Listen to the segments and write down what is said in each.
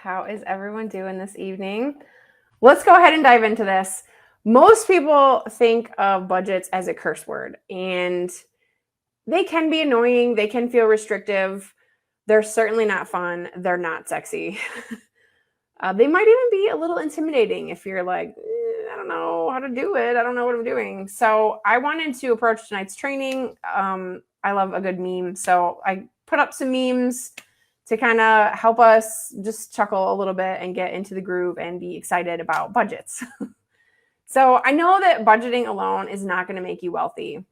How is everyone doing this evening? Let's go ahead and dive into this. Most people think of budgets as a curse word, and they can be annoying. They can feel restrictive. They're certainly not fun. They're not sexy. They might even be a little intimidating if you're like, I don't know how to do it. I don't know what I'm doing. So I wanted to approach tonight's training. I love a good meme. So I put up some memes to kind of help us just chuckle a little bit and get into the groove and be excited about budgets. So I know that budgeting alone is not going to make you wealthy.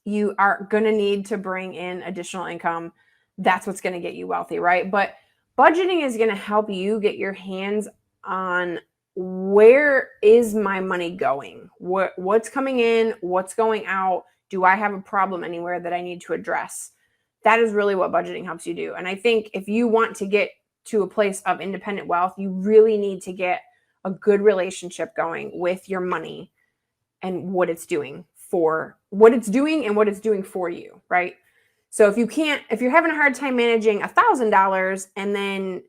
You are going to need to bring in additional income. That's what's going to get you wealthy, right? But budgeting is going to help you get your hands on where is my money going? What's coming in? What's going out? Do I have a problem anywhere that I need to address? That is really what budgeting helps you do. And I think if you want to get to a place of independent wealth, you really need to get a good relationship going with your money and what it's doing and what it's doing for you, right? So if you're having a hard time managing $1,000 and then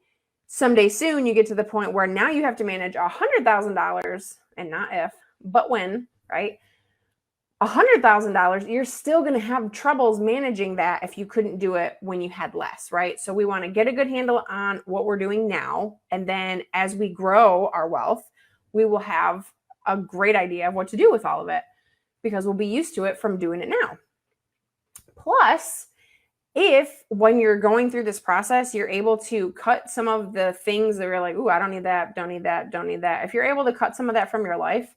someday soon you get to the point where now you have to manage $100,000, and not if, but when, right? $100,000, you're still going to have troubles managing that if you couldn't do it when you had less, right? So we want to get a good handle on what we're doing now. And then as we grow our wealth, we will have a great idea of what to do with all of it because we'll be used to it from doing it now. Plus, if when you're going through this process, you're able to cut some of the things that are like, ooh, I don't need that, don't need that, don't need that. If you're able to cut some of that from your life,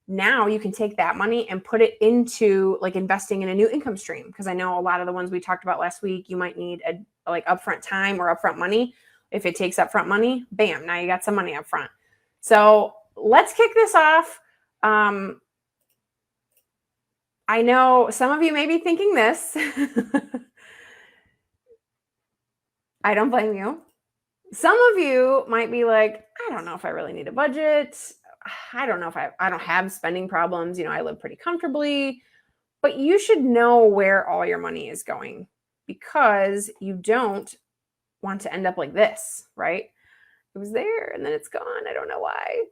now you can take that money and put it into like investing in a new income stream. Because I know a lot of the ones we talked about last week, you might need a like upfront time or upfront money. If it takes upfront money, bam, now you got some money up front. So let's kick this off. I know some of you may be thinking this. I don't blame you. Some of you might be like, I don't know if I really need a budget. I don't know if I don't have spending problems. I live pretty comfortably, but you should know where all your money is going because you don't want to end up like this, right? It was there and then it's gone. I don't know why.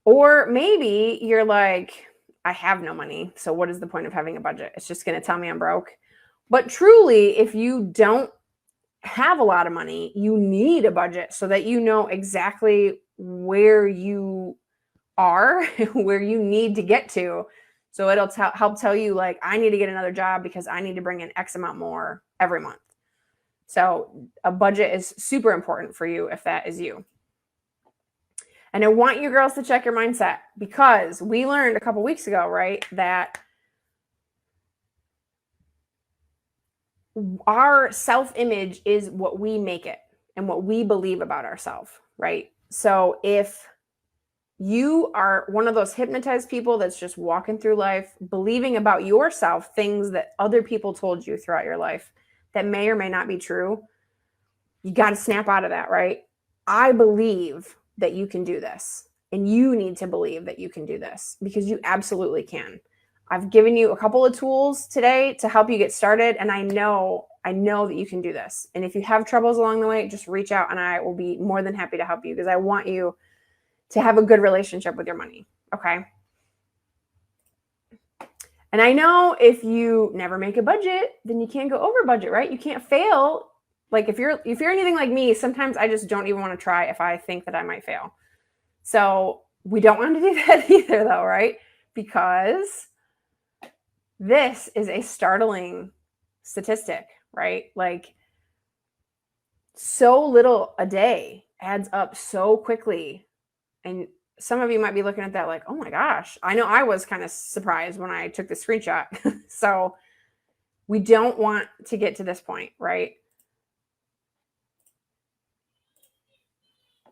Or maybe you're like, I have no money. So what is the point of having a budget? It's just going to tell me I'm broke. But truly, if you don't have a lot of money, you need a budget so that you know exactly where you are, where you need to get to. So it'll help tell you like, I need to get another job because I need to bring in X amount more every month. So a budget is super important for you if that is you. And I want you girls to check your mindset because we learned a couple weeks ago, right, that our self-image is what we make it and what we believe about ourselves, right? So if you are one of those hypnotized people that's just walking through life, believing about yourself things that other people told you throughout your life that may or may not be true, you got to snap out of that, right? I believe that you can do this, and you need to believe that you can do this because you absolutely can. I've given you a couple of tools today to help you get started, and I know that you can do this. And if you have troubles along the way, just reach out and I will be more than happy to help you because I want you to have a good relationship with your money, okay? And I know if you never make a budget, then you can't go over budget, right? You can't fail. Like if you're anything like me, sometimes I just don't even want to try if I think that I might fail. So we don't want to do that either though, right? Because this is a startling statistic, right? Like so little a day adds up so quickly. And some of you might be looking at that like, oh my gosh, I know I was kind of surprised when I took the screenshot. So we don't want to get to this point, right?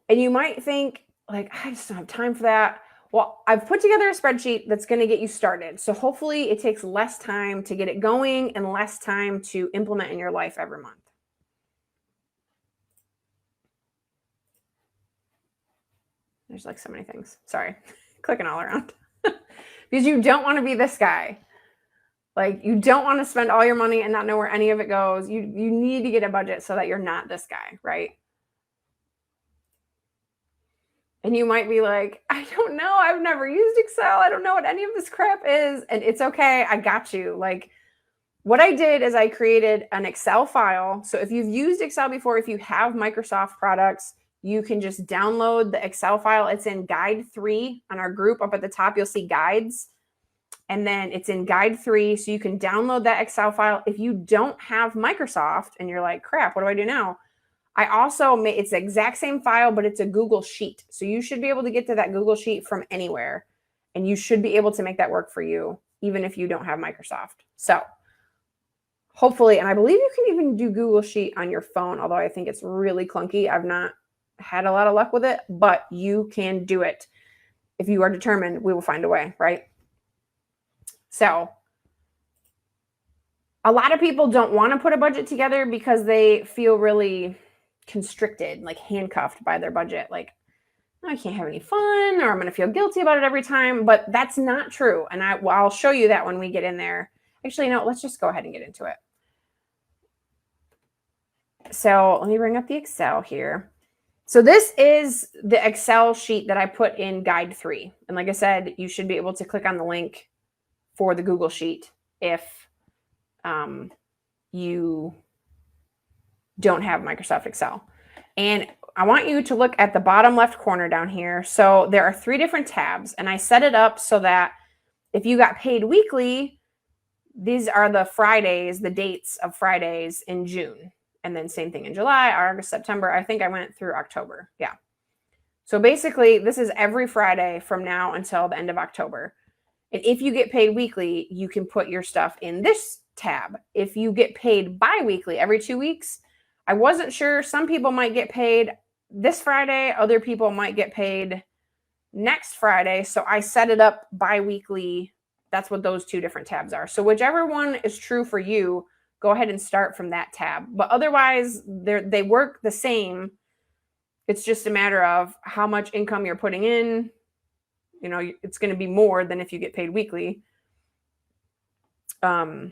And you might think like, I just don't have time for that. Well, I've put together a spreadsheet that's going to get you started. So hopefully it takes less time to get it going and less time to implement in your life every month. There's like so many things. Sorry, clicking all around. Because you don't want to be this guy. Like you don't want to spend all your money and not know where any of it goes. You need to get a budget so that you're not this guy, right? And you might be like, I don't know. I've never used Excel. I don't know what any of this crap is. And it's okay. I got you. Like, what I did is I created an Excel file. So if you've used Excel before, if you have Microsoft products, you can just download the Excel file. It's in Guide 3 on our group. Up at the top, you'll see guides. And then it's in Guide 3. So you can download that Excel file. If you don't have Microsoft and you're like, crap, what do I do now? I also made, it's the exact same file, but it's a Google Sheet. So you should be able to get to that Google Sheet from anywhere. And you should be able to make that work for you, even if you don't have Microsoft. So hopefully, and I believe you can even do Google Sheet on your phone, although I think it's really clunky. I've not had a lot of luck with it, but you can do it. If you are determined, we will find a way, right? So a lot of people don't want to put a budget together because they feel really constricted, like handcuffed by their budget. Like, I can't have any fun, or I'm going to feel guilty about it every time. But that's not true. And I'll show you that when we get in there. Actually, no, let's just go ahead and get into it. So let me bring up the Excel here. So this is the Excel sheet that I put in Guide 3. And like I said, you should be able to click on the link for the Google Sheet if you don't have Microsoft Excel. And I want you to look at the bottom left corner down here. So there are 3 different tabs, and I set it up so that if you got paid weekly, these are the Fridays, the dates of Fridays in June. And then same thing in July, August, September. I think I went through October. Yeah. So basically, this is every Friday from now until the end of October. And if you get paid weekly, you can put your stuff in this tab. If you get paid bi-weekly, every 2 weeks, I wasn't sure. Some people might get paid this Friday. Other people might get paid next Friday. So I set it up bi-weekly. That's what those 2 different tabs are. So whichever one is true for you, go ahead and start from that tab. But otherwise, they work the same. It's just a matter of how much income you're putting in. You know, it's going to be more than if you get paid weekly. And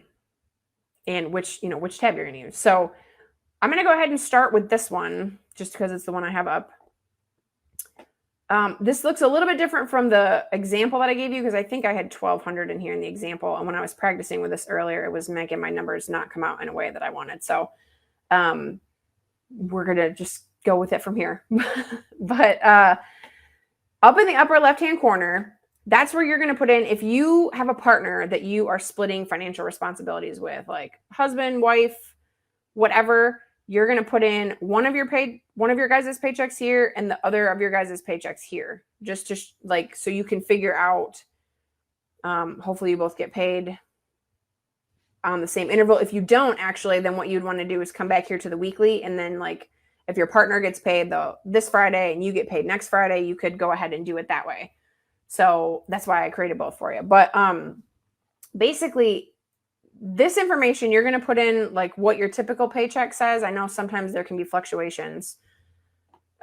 which tab you're going to use. So I'm going to go ahead and start with this one just because it's the one I have up. This looks a little bit different from the example that I gave you because I think I had 1,200 in here in the example. And when I was practicing with this earlier, it was making my numbers not come out in a way that I wanted. So we're going to just go with it from here. But up in the upper left-hand corner, that's where you're going to put in, if you have a partner that you are splitting financial responsibilities with, like husband, wife, whatever, you're going to put in one of your guys' paychecks here and the other of your guys' paychecks here, just to so you can figure out, hopefully you both get paid on the same interval. If you don't actually, then what you'd want to do is come back here to the weekly. And then if your partner gets paid this Friday and you get paid next Friday, you could go ahead and do it that way. So that's why I created both for you. But basically, this information, you're going to put in what your typical paycheck says. I know sometimes there can be fluctuations.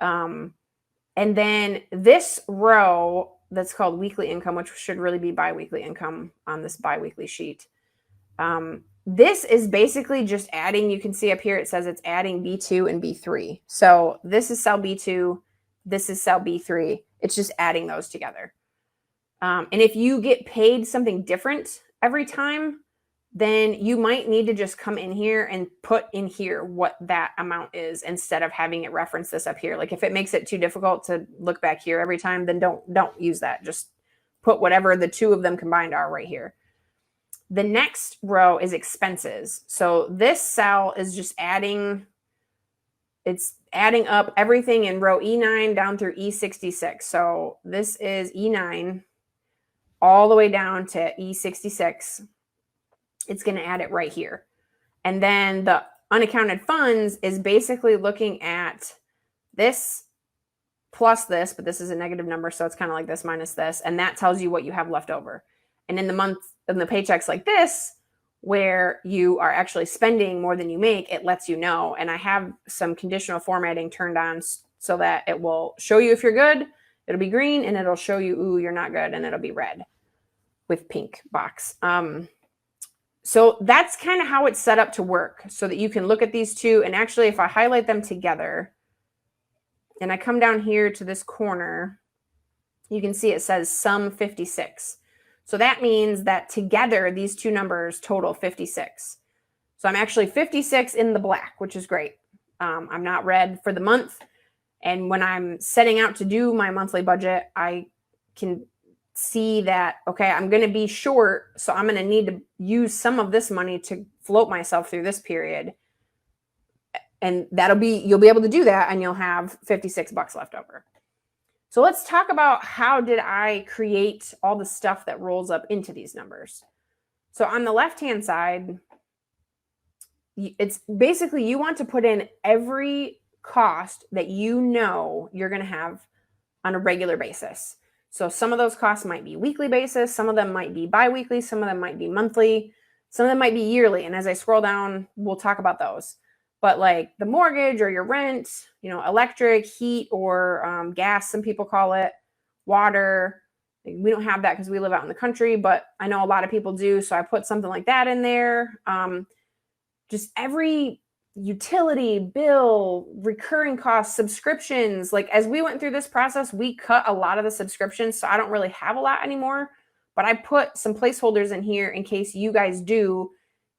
And then this row that's called weekly income, which should really be biweekly income on this biweekly sheet. This is basically just adding, you can see up here, it says it's adding B2 and B3. So this is cell B2, this is cell B3. It's just adding those together. And if you get paid something different every time, then you might need to just come in here and put in here what that amount is instead of having it reference this up here. Like if it makes it too difficult to look back here every time, then don't use that. Just put whatever the 2 of them combined are right here. The next row is expenses. So this cell is just adding, it's adding up everything in row E9 down through E66. So this is E9 all the way down to E66. It's going to add it right here. And then the unaccounted funds is basically looking at this plus this, but this is a negative number. So it's kind of like this minus this. And that tells you what you have left over. And in the paychecks like this, where you are actually spending more than you make, it lets you know. And I have some conditional formatting turned on so that it will show you if you're good, it'll be green, and it'll show you, ooh, you're not good, and it'll be red with pink box. So that's kind of how it's set up to work so that you can look at these 2. And actually, if I highlight them together and I come down here to this corner, you can see it says sum 56. So that means that together, these two numbers total 56. So I'm actually 56 in the black, which is great. I'm not red for the month. And when I'm setting out to do my monthly budget, I can see that, okay, I'm going to be short. So I'm going to need to use some of this money to float myself through this period. And you'll be able to do that and you'll have 56 bucks left over. So let's talk about how did I create all the stuff that rolls up into these numbers. So on the left-hand side, it's basically you want to put in every cost that you know you're going to have on a regular basis. So some of those costs might be weekly basis, some of them might be bi-weekly, some of them might be monthly, some of them might be yearly. And as I scroll down, we'll talk about those. But like the mortgage or your rent, electric, heat, or gas, some people call it, water. We don't have that because we live out in the country, but I know a lot of people do. So I put something like that in there. Just every utility bill, recurring costs, subscriptions. Like as we went through this process, we cut a lot of the subscriptions. So I don't really have a lot anymore, but I put some placeholders in here in case you guys do.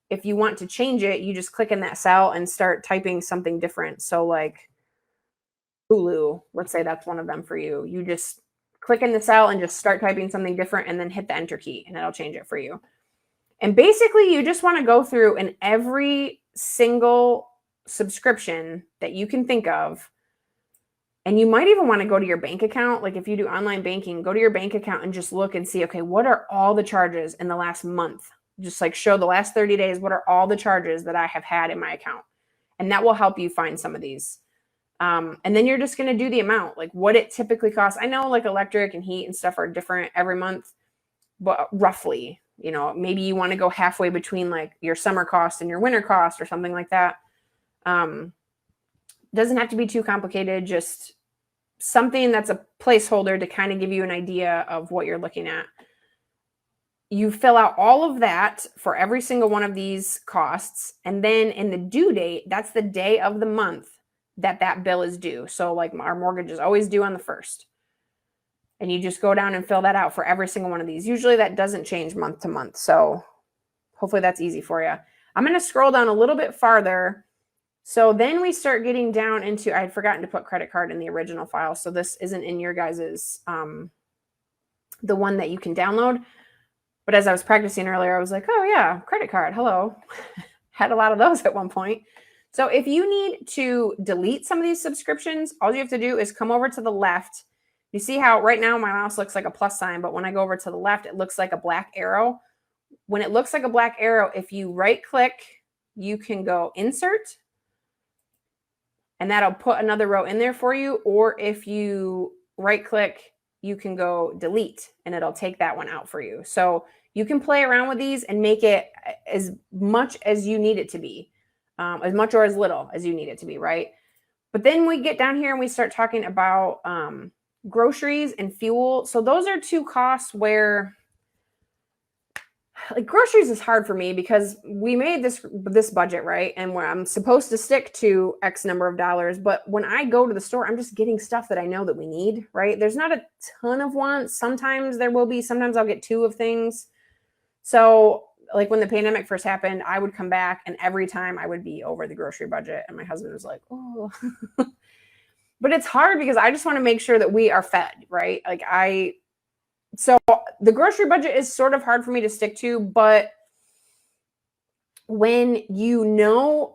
If you want to change it, you just click in that cell and start typing something different. So like Hulu, let's say that's one of them for you. You just click in the cell and just start typing something different and then hit the enter key and it'll change it for you. And basically you just want to go through and every single subscription that you can think of, and you might even want to go to your bank account. Like if you do online banking, go to your bank account and just look and see, okay, what are all the charges in the last month? Just like show the last 30 days, what are all the charges that I have had in my account? And that will help you find some of these. And then you're just going to do the amount, like what it typically costs. I know like electric and heat and stuff are different every month, but roughly, maybe you want to go halfway between like your summer cost and your winter cost or something like that. Doesn't have to be too complicated, just something that's a placeholder to kind of give you an idea of what you're looking at. You fill out all of that for every single one of these costs. And then in the due date, that's the day of the month that bill is due. So like our mortgage is always due on the 1st. And you just go down and fill that out for every single one of these. Usually that doesn't change month to month. So hopefully that's easy for you. I'm going to scroll down a little bit farther. So then we start getting down into, I had forgotten to put credit card in the original file. So this isn't in your guys's, the one that you can download. But as I was practicing earlier, I was like, oh yeah, credit card, hello. Had a lot of those at one point. So if you need to delete some of these subscriptions, all you have to do is come over to the left. You see how right now my mouse looks like a plus sign, but when I go over to the left, it looks like a black arrow. When it looks like a black arrow, if you right click, you can go insert, and that'll put another row in there for you. Or if you right click, you can go delete and it'll take that one out for you. So you can play around with these and make it as much as you need it to be, as much or as little as you need it to be, right? But then we get down here and we start talking about groceries and fuel. So those are two costs where like groceries is hard for me because we made this budget, right? And where I'm supposed to stick to X number of dollars. But when I go to the store, I'm just getting stuff that I know that we need, right? There's not a ton of wants. Sometimes there will be, sometimes I'll get two of things. So like when the pandemic first happened, I would come back and every time I would be over the grocery budget. And my husband was like, oh, but it's hard because I just want to make sure that we are fed, right? So the grocery budget is sort of hard for me to stick to, but when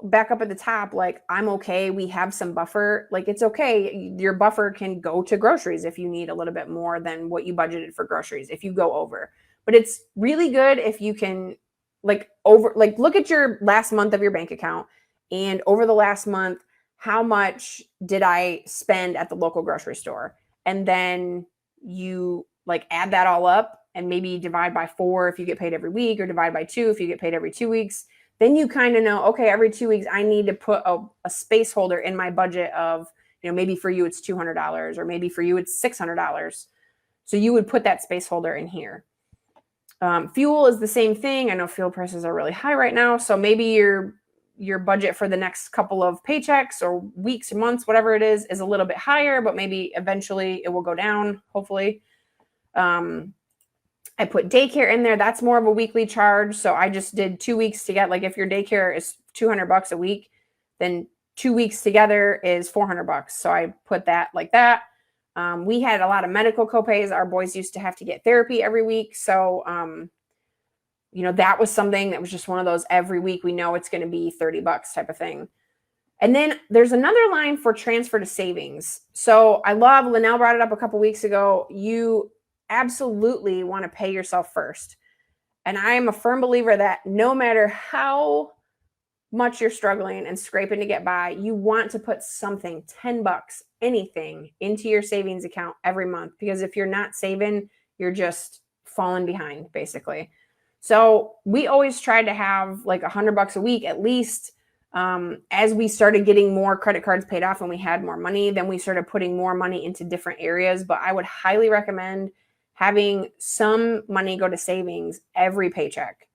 back up at the top, like I'm okay, we have some buffer, like it's okay. Your buffer can go to groceries if you need a little bit more than what you budgeted for groceries, if you go over. But it's really good if you can look at your last month of your bank account and over the last month, how much did I spend at the local grocery store? And then you add that all up and maybe divide by 4 if you get paid every week, or divide by 2 if you get paid every 2 weeks. Then you kind of know, okay, every 2 weeks I need to put a space holder in my budget of, maybe for you it's $200 or maybe for you it's $600. So you would put that space holder in here. Fuel is the same thing. I know fuel prices are really high right now. So maybe your budget for the next couple of paychecks or weeks or months, whatever it is a little bit higher, but maybe eventually it will go down, hopefully. I put daycare in there. That's more of a weekly charge. So I just did 2 weeks to get, like, if your daycare is $200 a week, then 2 weeks together is $400. So I put that like that. We had a lot of medical copays. Our boys used to have to get therapy every week. So, that was something that was just one of those every week we know it's going to be $30 type of thing. And then there's another line for transfer to savings. So I love, Linnell brought it up a couple weeks ago. You absolutely want to pay yourself first. And I am a firm believer that no matter how much you're struggling and scraping to get by, you want to put something, $10, anything, into your savings account every month. Because if you're not saving, you're just falling behind, basically. So we always tried to have like $100 a week at least. As we started getting more credit cards paid off and we had more money, then we started putting more money into different areas. But I would highly recommend having some money go to savings every paycheck.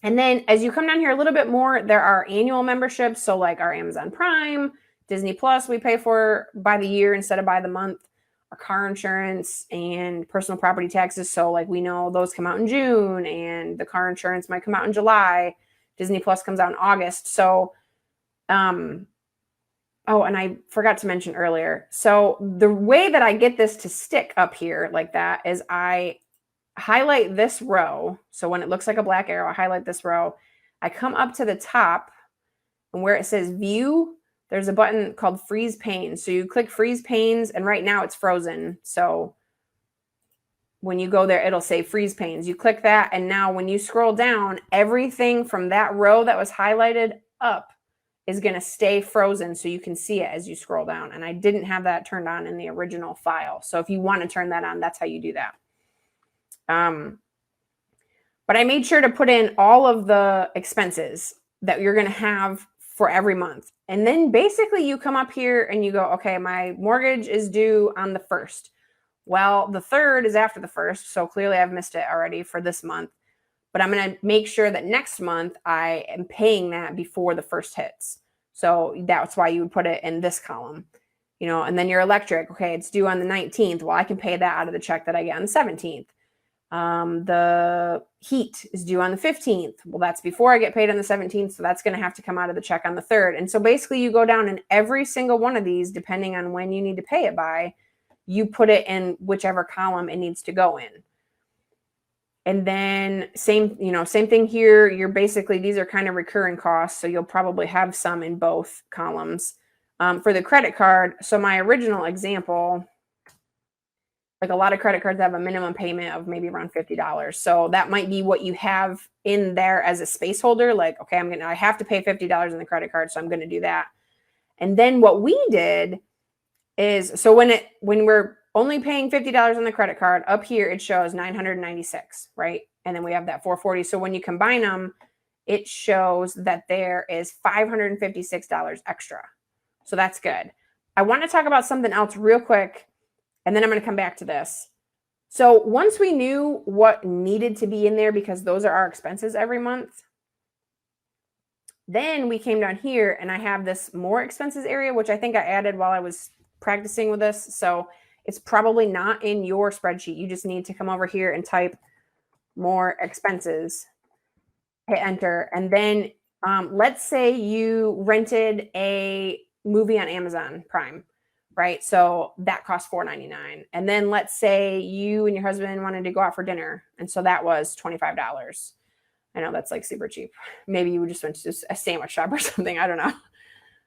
And then as you come down here a little bit more, there are annual memberships. So like our Amazon Prime, Disney Plus, we pay for by the year instead of by the month. Our car insurance and personal property taxes. So like we know those come out in June and the car insurance might come out in July. Disney Plus comes out in August. So, and I forgot to mention earlier. So the way that I get this to stick up here like that is I highlight this row. So when it looks like a black arrow, I highlight this row. I come up to the top and where it says view, there's a button called freeze panes. So you click freeze panes and right now it's frozen. So when you go there, it'll say freeze panes. You click that. And now when you scroll down, everything from that row that was highlighted up is going to stay frozen so you can see it as you scroll down. And I didn't have that turned on in the original file. So if you want to turn that on, that's how you do that. But I made sure to put in all of the expenses that you're going to have for every month. And then basically you come up here and you go, okay, my mortgage is due on the 1st. Well, the 3rd is after the 1st. So clearly I've missed it already for this month. But I'm going to make sure that next month I am paying that before the 1st hits. So that's why you would put it in this column. And then your electric, okay, it's due on the 19th. Well, I can pay that out of the check that I get on the 17th. The heat is due on the 15th. Well, that's before I get paid on the 17th. So that's going to have to come out of the check on the 3rd. And so basically you go down in every single one of these, depending on when you need to pay it by, you put it in whichever column it needs to go in. And then same thing here. You're basically, these are kind of recurring costs. So you'll probably have some in both columns. For the credit card. So my original example, like a lot of credit cards have a minimum payment of maybe around $50. So that might be what you have in there as a space holder. Like, okay, I have to pay $50 on the credit card. So I'm going to do that. And then what we did is, so when we're only paying $50 on the credit card, up here it shows $996, right? And then we have that $440. So when you combine them, it shows that there is $556 extra. So that's good. I want to talk about something else real quick, and then I'm going to come back to this. So once we knew what needed to be in there, because those are our expenses every month, then we came down here and I have this more expenses area, which I think I added while I was practicing with this. So it's probably not in your spreadsheet. You just need to come over here and type more expenses, hit enter. And then let's say you rented a movie on Amazon Prime, right? So that cost $4.99. And then let's say you and your husband wanted to go out for dinner. And so that was $25. I know that's like super cheap. Maybe you just went to a sandwich shop or something. I don't know.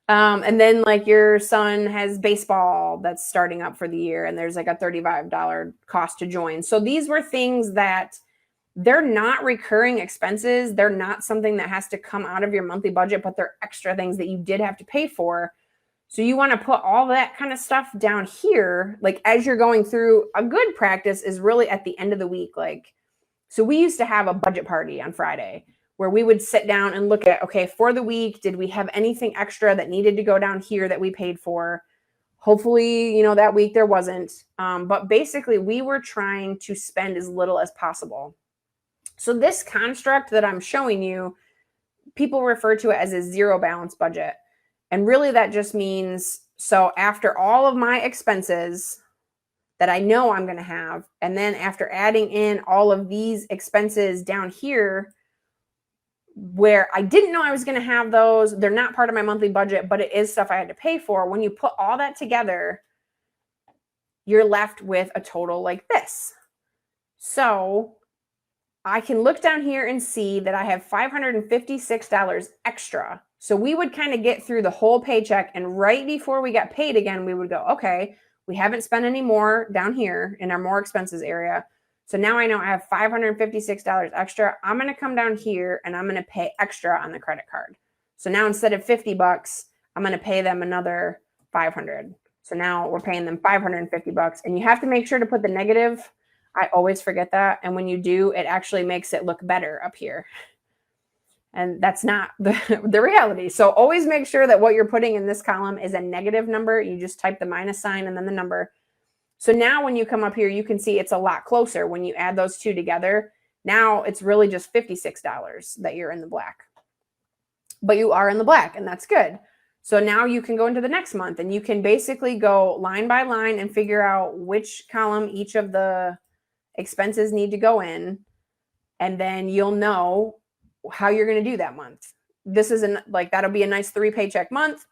And then like your son has baseball that's starting up for the year and there's like a $35 cost to join. So these were things that they're not recurring expenses. They're not something that has to come out of your monthly budget, but they're extra things that you did have to pay for. So you want to put all that kind of stuff down here, like as you're going through. A good practice is really at the end of the week. Like, so we used to have a budget party on Friday where we would sit down and look at, okay, for the week, did we have anything extra that needed to go down here that we paid for? Hopefully, that week there wasn't. But basically we were trying to spend as little as possible. So this construct that I'm showing you, people refer to it as a zero balance budget. And really that just means, so after all of my expenses, that I know I'm going to have. And then after adding in all of these expenses down here, where I didn't know I was going to have those, they're not part of my monthly budget, but it is stuff I had to pay for. When you put all that together, you're left with a total like this. So I can look down here and see that I have $556 extra. So we would kind of get through the whole paycheck, and right before we got paid again, we would go, okay, we haven't spent any more down here in our more expenses area. So now I know I have $556 extra. I'm going to come down here and I'm going to pay extra on the credit card. So now instead of $50, I'm going to pay them another $500. So now we're paying them $550, and you have to make sure to put the negative. I always forget that. And when you do, it actually makes it look better up here. And that's not the reality. So always make sure that what you're putting in this column is a negative number. You just type the minus sign and then the number. So now when you come up here, you can see it's a lot closer. When you add those two together, now it's really just $56 that you're in the black. But you are in the black, and that's good. So now you can go into the next month, and you can basically go line by line and figure out which column each of the expenses need to go in, and then you'll know how you're going to do that month. This is that'll be a nice 3 paycheck month.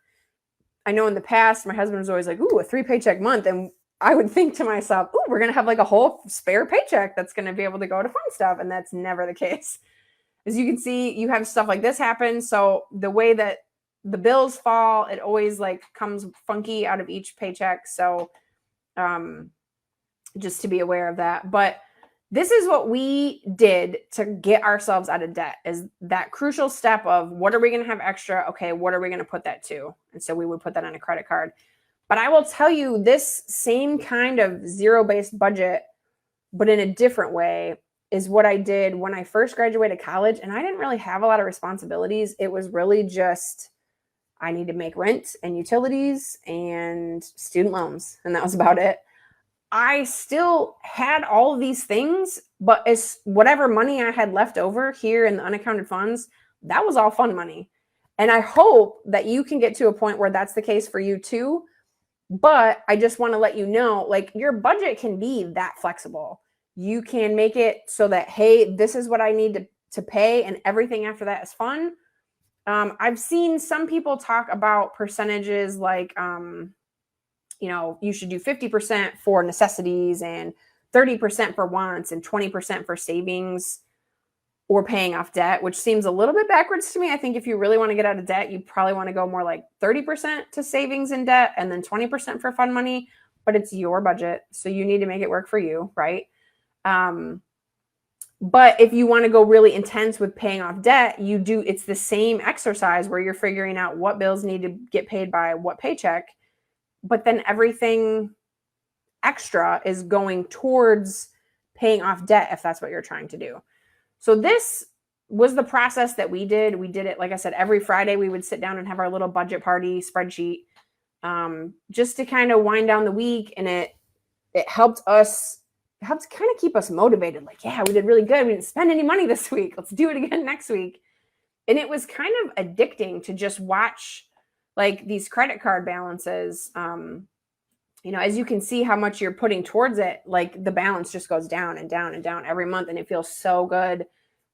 I know in the past, my husband was always like, ooh, a 3 paycheck month. And I would think to myself, ooh, we're going to have like a whole spare paycheck that's going to be able to go to fun stuff. And that's never the case. As you can see, you have stuff like this happen. So the way that the bills fall, it always like comes funky out of each paycheck. So just to be aware of that. But this is what we did to get ourselves out of debt, is that crucial step of what are we going to have extra? Okay, what are we going to put that to? And so we would put that on a credit card. But I will tell you, this same kind of zero-based budget, but in a different way, is what I did when I first graduated college. And I didn't really have a lot of responsibilities. It was really just, I need to make rent and utilities and student loans. And that was about it. I still had all of these things, but as whatever money I had left over here in the unaccounted funds, that was all fun money. And I hope that you can get to a point where that's the case for you too. But I just want to let you know, like, your budget can be that flexible. You can make it so that, hey, this is what I need to pay, and everything after that is fun. I've seen some people talk about percentages like, you should do 50% for necessities and 30% for wants and 20% for savings or paying off debt, which seems a little bit backwards to me. I think if you really want to get out of debt, you probably want to go more like 30% to savings and debt and then 20% for fun money, but it's your budget. So you need to make it work for you, right? But if you want to go really intense with paying off debt, it's the same exercise where you're figuring out what bills need to get paid by what paycheck, but then everything extra is going towards paying off debt if that's what you're trying to do. So this was the process that we did. We did it, like I said, every Friday we would sit down and have our little budget party spreadsheet, just to kind of wind down the week. And it helped kind of keep us motivated. Like, yeah, we did really good. We didn't spend any money this week. Let's do it again next week. And it was kind of addicting to just watch like these credit card balances. As you can see how much you're putting towards it, like the balance just goes down and down and down every month. And it feels so good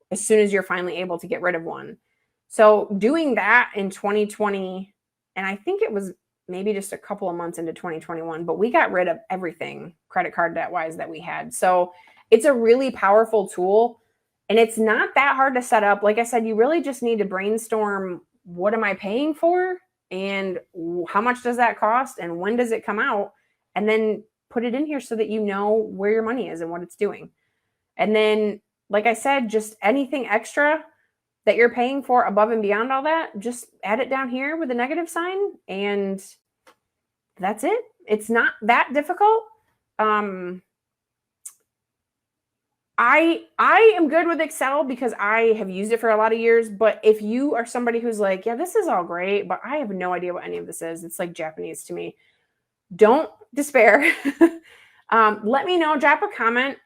as soon as you're finally able to get rid of one. So doing that in 2020, and I think it was maybe just a couple of months into 2021, but we got rid of everything credit card debt wise that we had. So it's a really powerful tool, and it's not that hard to set up. Like I said, you really just need to brainstorm, what am I paying for? And how much does that cost? And when does it come out? And then put it in here so that you know where your money is and what it's doing. And then, like I said, just anything extra that you're paying for above and beyond all that, just add it down here with a negative sign, and that's it. It's not that difficult. I am good with Excel because I have used it for a lot of years. But if you are somebody who's like, yeah, this is all great, but I have no idea what any of this is, it's like Japanese to me, don't despair. Let me know, drop a comment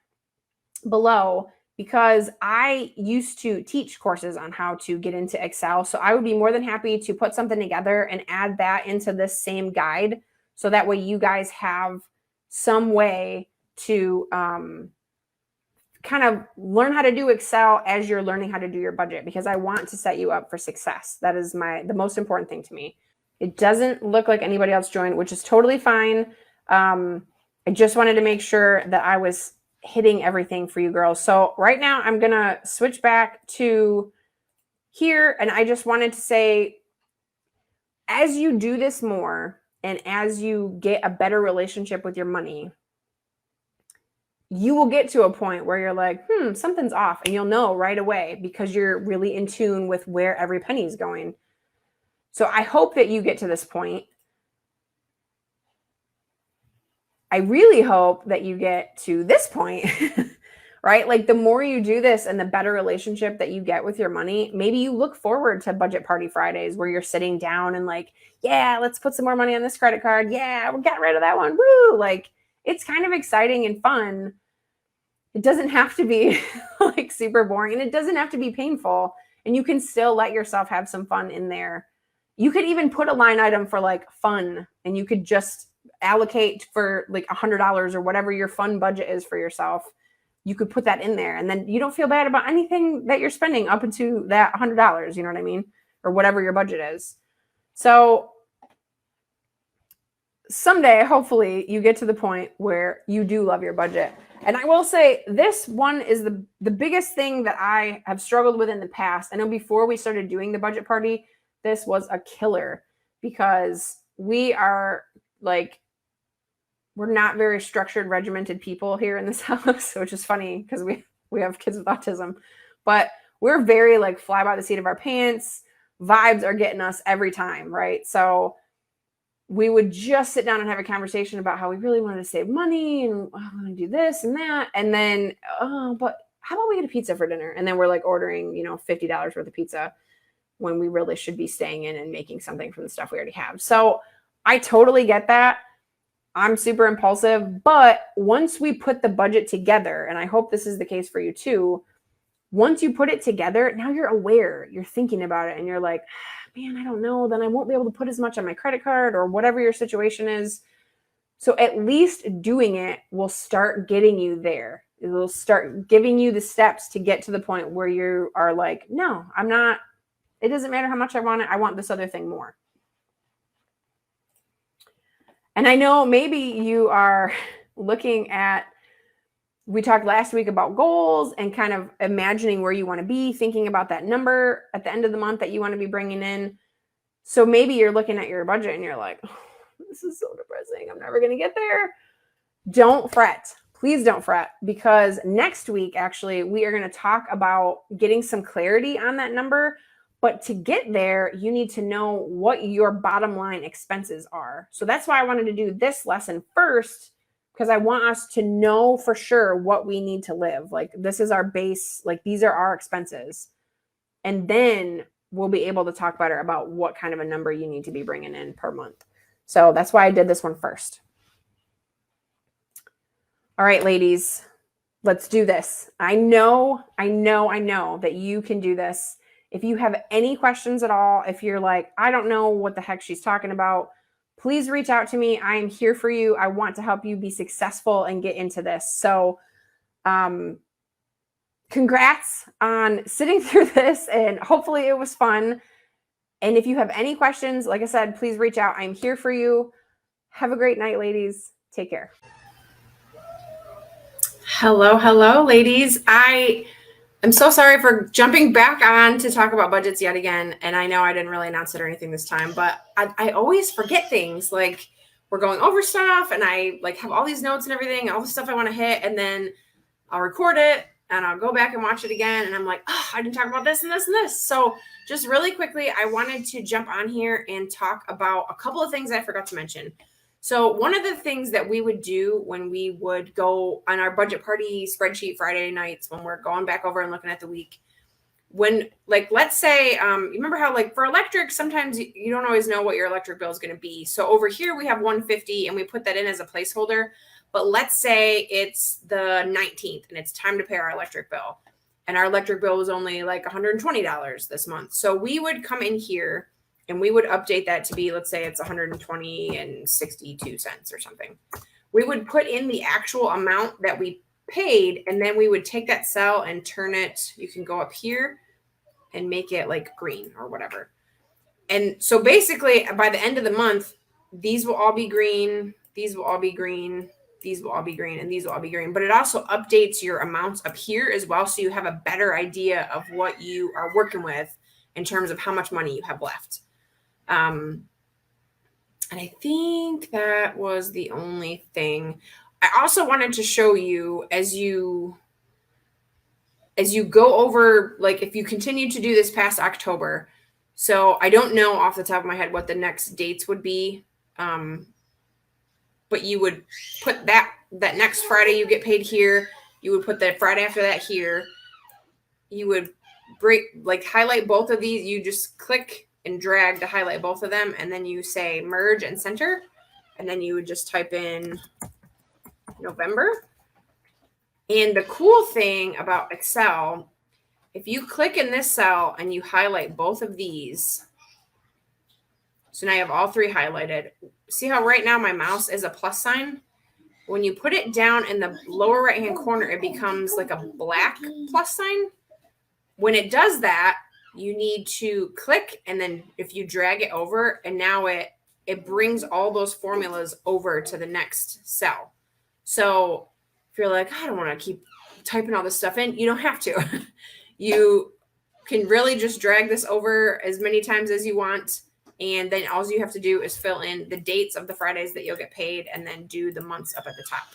below, because I used to teach courses on how to get into Excel. So I would be more than happy to put something together and add that into this same guide. So that way you guys have some way to kind of learn how to do Excel as you're learning how to do your budget, because I want to set you up for success. That is the most important thing to me. It doesn't look like anybody else joined, which is totally fine. I just wanted to make sure that I was hitting everything for you girls. So right now I'm going to switch back to here. And I just wanted to say, as you do this more and as you get a better relationship with your money, you will get to a point where you're like, something's off. And you'll know right away because you're really in tune with where every penny is going. So I hope that you get to this point. I really hope that you get to this point, right? Like the more you do this and the better relationship that you get with your money, maybe you look forward to budget party Fridays where you're sitting down and like, yeah, let's put some more money on this credit card. Yeah, we're getting rid of that one. Woo! Like it's kind of exciting and fun. It doesn't have to be like super boring, and it doesn't have to be painful, and you can still let yourself have some fun in there. You could even put a line item for like fun, and you could just allocate for like $100 or whatever your fun budget is for yourself. You could put that in there, and then you don't feel bad about anything that you're spending up into that $100, you know what I mean? Or whatever your budget is. So someday, hopefully, you get to the point where you do love your budget. And I will say this one is the biggest thing that I have struggled with in the past. I know before we started doing the budget party, this was a killer because we are like, we're not very structured, regimented people here in this house, which is funny because we have kids with autism, but we're very like fly by the seat of our pants. Vibes are getting us every time, right? So we would just sit down and have a conversation about how we really wanted to save money and I want to do this and that. And then, but how about we get a pizza for dinner? And then we're like ordering, $50 worth of pizza when we really should be staying in and making something from the stuff we already have. So I totally get that. I'm super impulsive, but once we put the budget together, and I hope this is the case for you too, once you put it together, now you're aware, you're thinking about it, and you're like, man, I don't know, then I won't be able to put as much on my credit card or whatever your situation is. So at least doing it will start getting you there. It will start giving you the steps to get to the point where you are like, no, I'm not, it doesn't matter how much I want it. I want this other thing more. And I know maybe you are looking at, we talked last week about goals and kind of imagining where you want to be, thinking about that number at the end of the month that you want to be bringing in. So maybe you're looking at your budget and you're like, oh, this is so depressing. I'm never going to get there. Don't fret. Please don't fret, because next week, actually, we are going to talk about getting some clarity on that number. But to get there, you need to know what your bottom line expenses are. So that's why I wanted to do this lesson first, because I want us to know for sure what we need to live. Like this is our base, like these are our expenses. And then we'll be able to talk better about what kind of a number you need to be bringing in per month. So that's why I did this one first. All right, ladies, let's do this. I know that you can do this. If you have any questions at all, if you're like, I don't know what the heck she's talking about, please reach out to me. I am here for you. I want to help you be successful and get into this. So, congrats on sitting through this, and hopefully it was fun. And if you have any questions, like I said, please reach out. I'm here for you. Have a great night, ladies. Take care. Hello, ladies. I'm so sorry for jumping back on to talk about budgets yet again. And I know I didn't really announce it or anything this time, but I always forget things. Like we're going over stuff and I like have all these notes and everything, all the stuff I want to hit. And then I'll record it and I'll go back and watch it again. And I'm like, oh, I didn't talk about this and this and this. So just really quickly, I wanted to jump on here and talk about a couple of things I forgot to mention. So one of the things that we would do when we would go on our budget party spreadsheet Friday nights, when we're going back over and looking at the week, when like, let's say, you remember how like for electric, sometimes you don't always know what your electric bill is going to be. So over here we have $150 and we put that in as a placeholder, but let's say it's the 19th and it's time to pay our electric bill, and our electric bill was only like $120 this month. So we would come in here and we would update that to be, let's say it's $120.62 or something. we would put in the actual amount that we paid, and then we would take that cell and turn it, you can go up here and make it like green or whatever. And so basically by the end of the month, these will all be green, these will all be green, these will all be green, and these will all be green. But it also updates your amounts up here as well, so you have a better idea of what you are working with in terms of how much money you have left. And I think that was the only thing. I also wanted to show you as you go over, like if you continue to do this past October. So I don't know off the top of my head what the next dates would be. But you would put that next Friday you get paid here. You would put the Friday after that here. You would highlight both of these. You just click and drag to highlight both of them, and then you say merge and center, and then you would just type in November. And the cool thing about Excel, if you click in this cell and you highlight both of these, so now you have all three highlighted. See how right now my mouse is a plus sign? When you put it down in the lower right-hand corner, it becomes like a black plus sign. When it does that, you need to click, and then if you drag it over, and now it brings all those formulas over to the next cell. So if you're like, I don't want to keep typing all this stuff in, you don't have to. You can really just drag this over as many times as you want. And then all you have to do is fill in the dates of the Fridays that you'll get paid, and then do the months up at the top.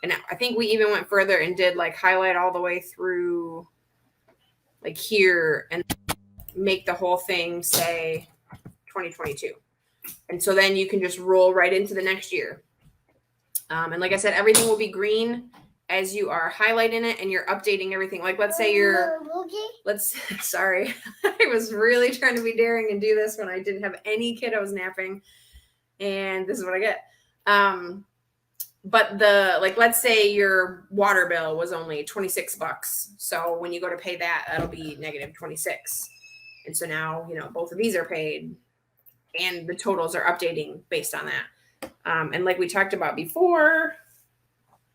And I think we even went further and did like highlight all the way through like here and make the whole thing say 2022. And so then you can just roll right into the next year. And like I said, everything will be green as you are highlighting it and you're updating everything. Like let's say sorry, I was really trying to be daring and do this when I didn't have any kiddos napping, and this is what I get. But let's say your water bill was only $26. So when you go to pay that, that'll be negative 26. And so now, both of these are paid and the totals are updating based on that. And like we talked about before,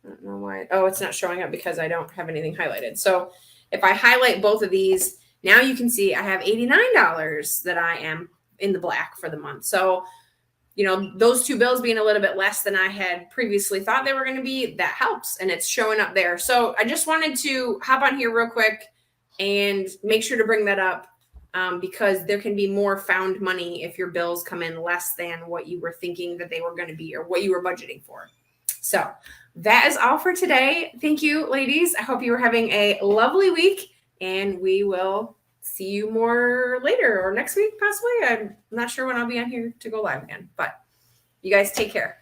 I don't know why. Oh, it's not showing up because I don't have anything highlighted. So if I highlight both of these, now you can see I have $89 that I am in the black for the month. So, those two bills being a little bit less than I had previously thought they were going to be, that helps. And it's showing up there. So I just wanted to hop on here real quick and make sure to bring that up. Because there can be more found money if your bills come in less than what you were thinking that they were going to be or what you were budgeting for. So that is all for today. Thank you, ladies. I hope you are having a lovely week, and we will see you more later or next week, possibly. I'm not sure when I'll be on here to go live again, but you guys take care.